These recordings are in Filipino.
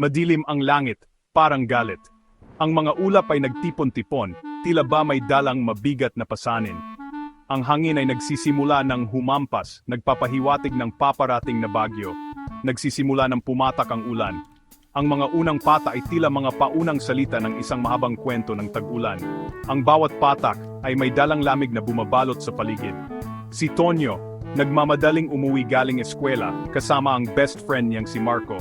Madilim ang langit, parang galit. Ang mga ulap ay nagtipon-tipon, tila ba may dalang mabigat na pasanin. Ang hangin ay nagsisimula ng humampas, nagpapahiwatig ng paparating na bagyo. Nagsisimula ng pumatak ang ulan. Ang mga unang pata ay tila mga paunang salita ng isang mahabang kwento ng tag-ulan. Ang bawat patak ay may dalang lamig na bumabalot sa paligid. Si Tonyo, nagmamadaling umuwi galing eskwela, kasama ang best friend niyang si Marco.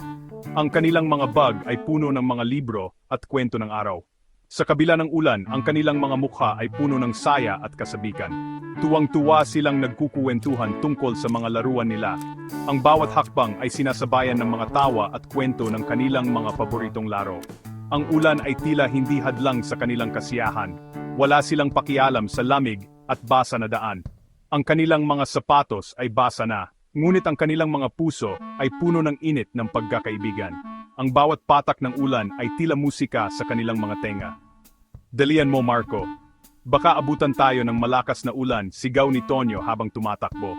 Ang kanilang mga bag ay puno ng mga libro at kwento ng araw. Sa kabila ng ulan, ang kanilang mga mukha ay puno ng saya at kasabikan. Tuwang-tuwa silang nagkukuwentuhan tungkol sa mga laruan nila. Ang bawat hakbang ay sinasabayan ng mga tawa at kwento ng kanilang mga paboritong laro. Ang ulan ay tila hindi hadlang sa kanilang kasiyahan. Wala silang pakialam sa lamig at basa na daan. Ang kanilang mga sapatos ay basa na, ngunit ang kanilang mga puso ay puno ng init ng pagkakaibigan. Ang bawat patak ng ulan ay tila musika sa kanilang mga tenga. Dalian mo, Marco. Baka abutan tayo ng malakas na ulan, sigaw ni Tonyo habang tumatakbo.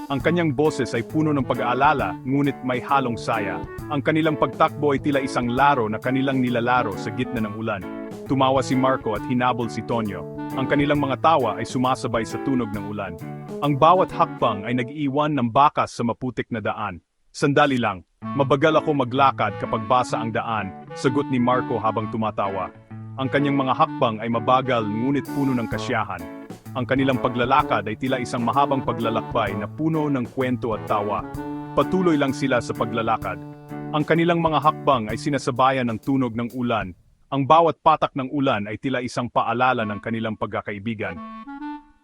Ang kanyang boses ay puno ng pag-aalala, ngunit may halong saya. Ang kanilang pagtakbo ay tila isang laro na kanilang nilalaro sa gitna ng ulan. Tumawa si Marco at hinabol si Tonyo. Ang kanilang mga tawa ay sumasabay sa tunog ng ulan. Ang bawat hakbang ay nag-iwan ng bakas sa maputik na daan. Sandali lang, mabagal ako maglakad kapag basa ang daan, sagot ni Marco habang tumatawa. Ang kanyang mga hakbang ay mabagal ngunit puno ng kasiyahan. Ang kanilang paglalakad ay tila isang mahabang paglalakbay na puno ng kwento at tawa. Patuloy lang sila sa paglalakad. Ang kanilang mga hakbang ay sinasabayan ng tunog ng ulan. Ang bawat patak ng ulan ay tila isang paalala ng kanilang pagkakaibigan.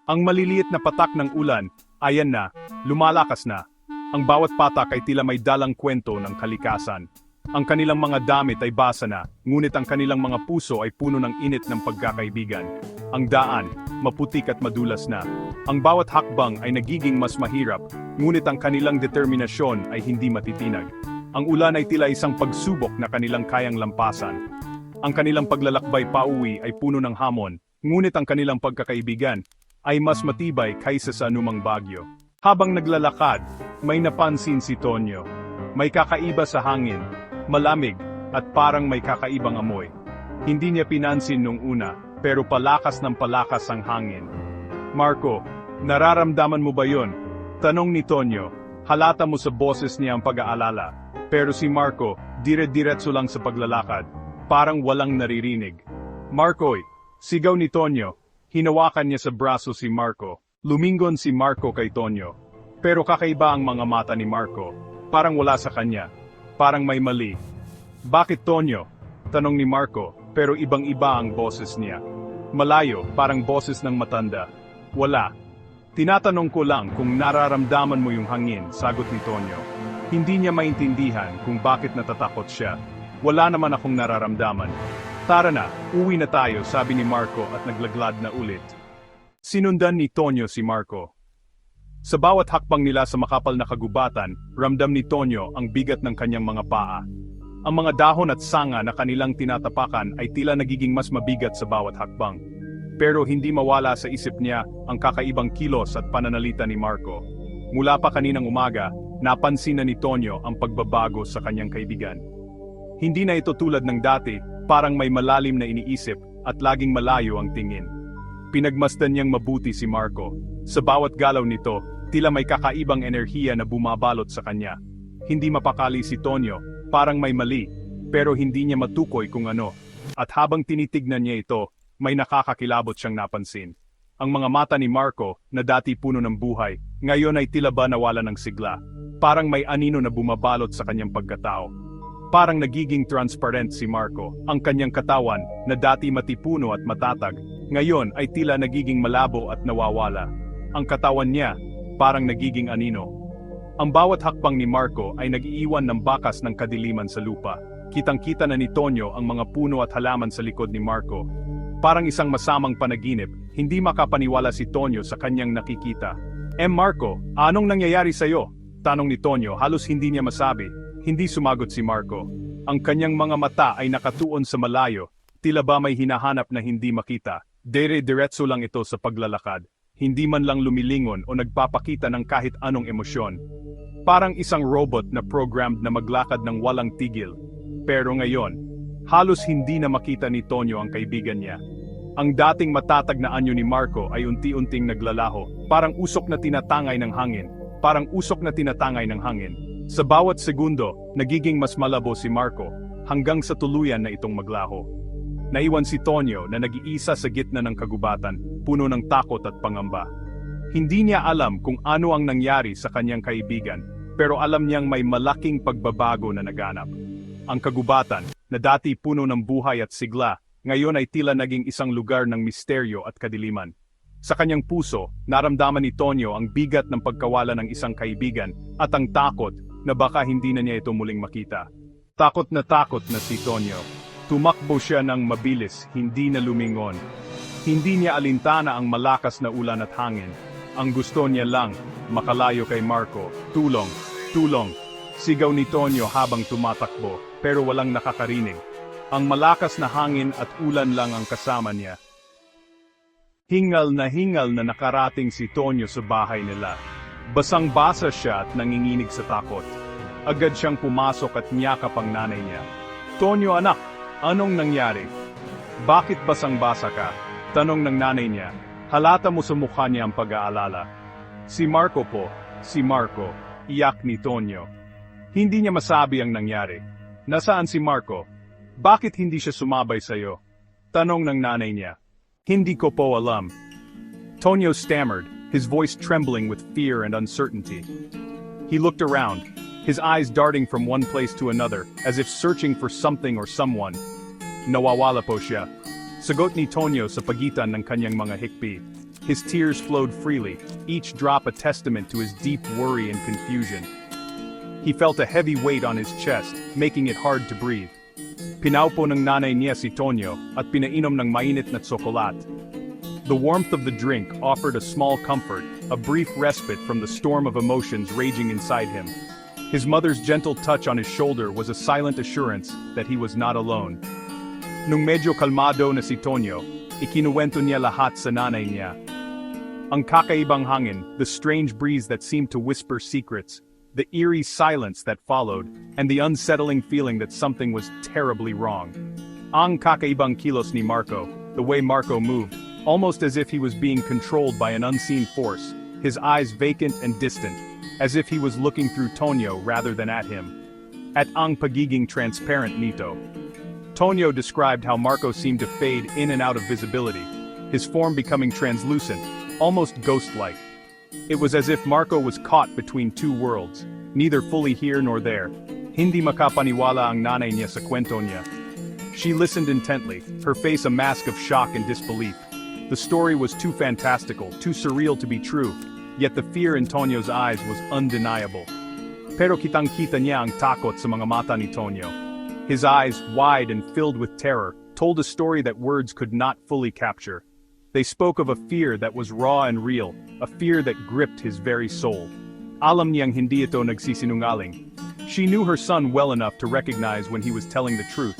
Ang maliliit na patak ng ulan, ayan na, lumalakas na. Ang bawat patak ay tila may dalang kwento ng kalikasan. Ang kanilang mga damit ay basa na, ngunit ang kanilang mga puso ay puno ng init ng pagkakaibigan. Ang daan, maputik at madulas na. Ang bawat hakbang ay nagiging mas mahirap, ngunit ang kanilang determinasyon ay hindi matitinag. Ang ulan ay tila isang pagsubok na kanilang kayang lampasan. Ang kanilang paglalakbay pauwi ay puno ng hamon, ngunit ang kanilang pagkakaibigan ay mas matibay kaysa sa anumang bagyo. Habang naglalakad, may napansin si Tonyo. May kakaiba sa hangin, malamig, at parang may kakaibang amoy. Hindi niya pinansin nung una, pero palakas ng palakas ang hangin. Marco, nararamdaman mo ba yon? Tanong ni Tonyo. Halata mo sa boses niya ang pag-aalala. Pero si Marco, dire-diretso lang sa paglalakad. Parang walang naririnig. Marcoy, sigaw ni Tonyo. Hinawakan niya sa braso si Marco. Lumingon si Marco kay Tonyo. Pero kakaiba ang mga mata ni Marco. Parang wala sa kanya. Parang may mali. Bakit Tonyo? Tanong ni Marco, pero ibang-iba ang boses niya. Malayo, parang boses ng matanda. Wala. Tinatanong ko lang kung nararamdaman mo yung hangin, sagot ni Tonyo. Hindi niya maintindihan kung bakit natatakot siya. Wala naman akong nararamdaman. Tara na, uwi na tayo, sabi ni Marco at naglaglad na ulit. Sinundan ni Tonyo si Marco. Sa bawat hakbang nila sa makapal na kagubatan, ramdam ni Tonyo ang bigat ng kanyang mga paa. Ang mga dahon at sanga na kanilang tinatapakan ay tila nagiging mas mabigat sa bawat hakbang. Pero hindi mawala sa isip niya ang kakaibang kilos at pananalita ni Marco. Mula pa kaninang umaga, napansin na ni Tonyo ang pagbabago sa kanyang kaibigan. Hindi na ito tulad ng dati, parang may malalim na iniisip at laging malayo ang tingin. Pinagmasdan niyang mabuti si Marco. Sa bawat galaw nito, tila may kakaibang enerhiya na bumabalot sa kanya. Hindi mapakali si Tonyo, parang may mali, pero hindi niya matukoy kung ano. At habang tinitignan niya ito, may nakakakilabot siyang napansin. Ang mga mata ni Marco, na dati puno ng buhay, ngayon ay tila ba nawala ng sigla. Parang may anino na bumabalot sa kanyang pagkatao. Parang nagiging transparent si Marco. Ang kanyang katawan, na dati matipuno at matatag, ngayon ay tila nagiging malabo at nawawala. Ang katawan niya, parang nagiging anino. Ang bawat hakbang ni Marco ay nag-iiwan ng bakas ng kadiliman sa lupa. Kitang-kita na ni Tonyo ang mga puno at halaman sa likod ni Marco. Parang isang masamang panaginip, hindi makapaniwala si Tonyo sa kanyang nakikita. Marco, anong nangyayari sa'yo? Tanong ni Tonyo, halos hindi niya masabi. Hindi sumagot si Marco. Ang kanyang mga mata ay nakatuon sa malayo, tila ba may hinahanap na hindi makita. Dire-diretso lang ito sa paglalakad. Hindi man lang lumilingon o nagpapakita ng kahit anong emosyon. Parang isang robot na programmed na maglakad ng walang tigil. Pero ngayon, halos hindi na makita ni Tonyo ang kaibigan niya. Ang dating matatag na anyo ni Marco ay unti-unting naglalaho, parang usok na tinatangay ng hangin. Sa bawat segundo, nagiging mas malabo si Marco, hanggang sa tuluyan na itong maglaho. Naiwan si Tonyo na nag-iisa sa gitna ng kagubatan, puno ng takot at pangamba. Hindi niya alam kung ano ang nangyari sa kanyang kaibigan, pero alam niyang may malaking pagbabago na naganap. Ang kagubatan, na dati puno ng buhay at sigla, ngayon ay tila naging isang lugar ng misteryo at kadiliman. Sa kanyang puso, naramdaman ni Tonyo ang bigat ng pagkawala ng isang kaibigan at ang takot na baka hindi na niya ito muling makita. Takot na si Tonyo. Tumakbo siya ng mabilis, hindi na lumingon. Hindi niya alintana ang malakas na ulan at hangin. Ang gusto niya lang, makalayo kay Marco. Tulong! Tulong! Sigaw ni Tonyo habang tumatakbo, pero walang nakakarinig. Ang malakas na hangin at ulan lang ang kasama niya. Hingal na nakarating si Tonyo sa bahay nila. Basang-basa siya at nanginginig sa takot. Agad siyang pumasok at niyakap ang nanay niya. Tonyo anak, anong nangyari? Bakit basang-basa ka? Tanong ng nanay niya. Halata mo sa mukha niya ang pag-aalala. Si Marco po, si Marco, iyak ni Tonyo. Hindi niya masabi ang nangyari. Nasaan si Marco? Bakit hindi siya sumabay sa'yo? Tanong ng nanay niya. Hindi ko po alam. Tonyo stammered, his voice trembling with fear and uncertainty. He looked around, his eyes darting from one place to another, as if searching for something or someone. Nawawala po siya. Sagot ni Tonyo sa pagitan ng kanyang mga hikbi. His tears flowed freely, each drop a testament to his deep worry and confusion. He felt a heavy weight on his chest, making it hard to breathe. Pinaupo ng nanay niya si Tonyo at pinainom ng mainit na tsokolat. The warmth of the drink offered a small comfort, a brief respite from the storm of emotions raging inside him. His mother's gentle touch on his shoulder was a silent assurance that he was not alone. Nung medyo kalmado na si Tonyo, ikinuwento niya lahat sa nanay niya. Ang kakaibang hangin, the strange breeze that seemed to whisper secrets, the eerie silence that followed, and the unsettling feeling that something was terribly wrong. Ang kakaibang kilos ni Marco, the way Marco moved, almost as if he was being controlled by an unseen force, his eyes vacant and distant, as if he was looking through Tonyo rather than at him. At ang pagiging transparent nito. Tonyo described how Marco seemed to fade in and out of visibility, his form becoming translucent, almost ghost-like. It was as if Marco was caught between two worlds, neither fully here nor there. Hindi makapaniwala ang nanay niya sa kwento niya. She listened intently, her face a mask of shock and disbelief. The story was too fantastical, too surreal to be true, yet the fear in Tonyo's eyes was undeniable. Pero kitang-kita niya ang takot sa mga mata ni Tonyo. His eyes, wide and filled with terror, told a story that words could not fully capture. They spoke of a fear that was raw and real, a fear that gripped his very soul. Alam niyang hindi ito nagsisinungaling. She knew her son well enough to recognize when he was telling the truth.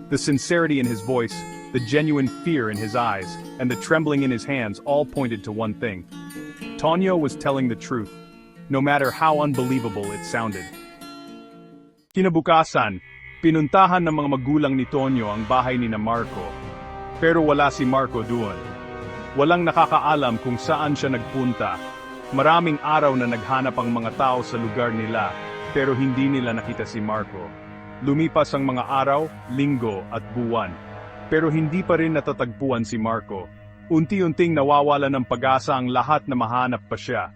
The sincerity in his voice, the genuine fear in his eyes, and the trembling in his hands all pointed to one thing. Tonyo was telling the truth, no matter how unbelievable it sounded. Kinabukasan, pinuntahan ng mga magulang ni Tonyo ang bahay ni Marco. Pero wala si Marco doon. Walang nakakaalam kung saan siya nagpunta. Maraming araw na naghanap ang mga tao sa lugar nila, pero hindi nila nakita si Marco. Lumipas ang mga araw, linggo at buwan. Pero hindi pa rin natatagpuan si Marco. Unti-unting nawawala ng pag-asa ang lahat na mahanap pa siya.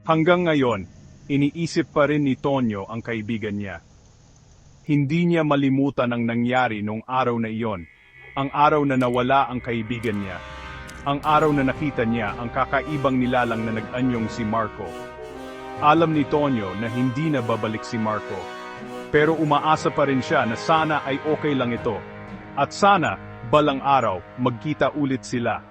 Hanggang ngayon, iniisip pa rin ni Tonyo ang kaibigan niya. Hindi niya malimutan ang nangyari noong araw na iyon. Ang araw na nawala ang kaibigan niya. Ang araw na nakita niya ang kakaibang nilalang na nag-anyong si Marco. Alam ni Tonyo na hindi na babalik si Marco. Pero umaasa pa rin siya na sana ay okay lang ito. At sana, balang araw, magkita ulit sila.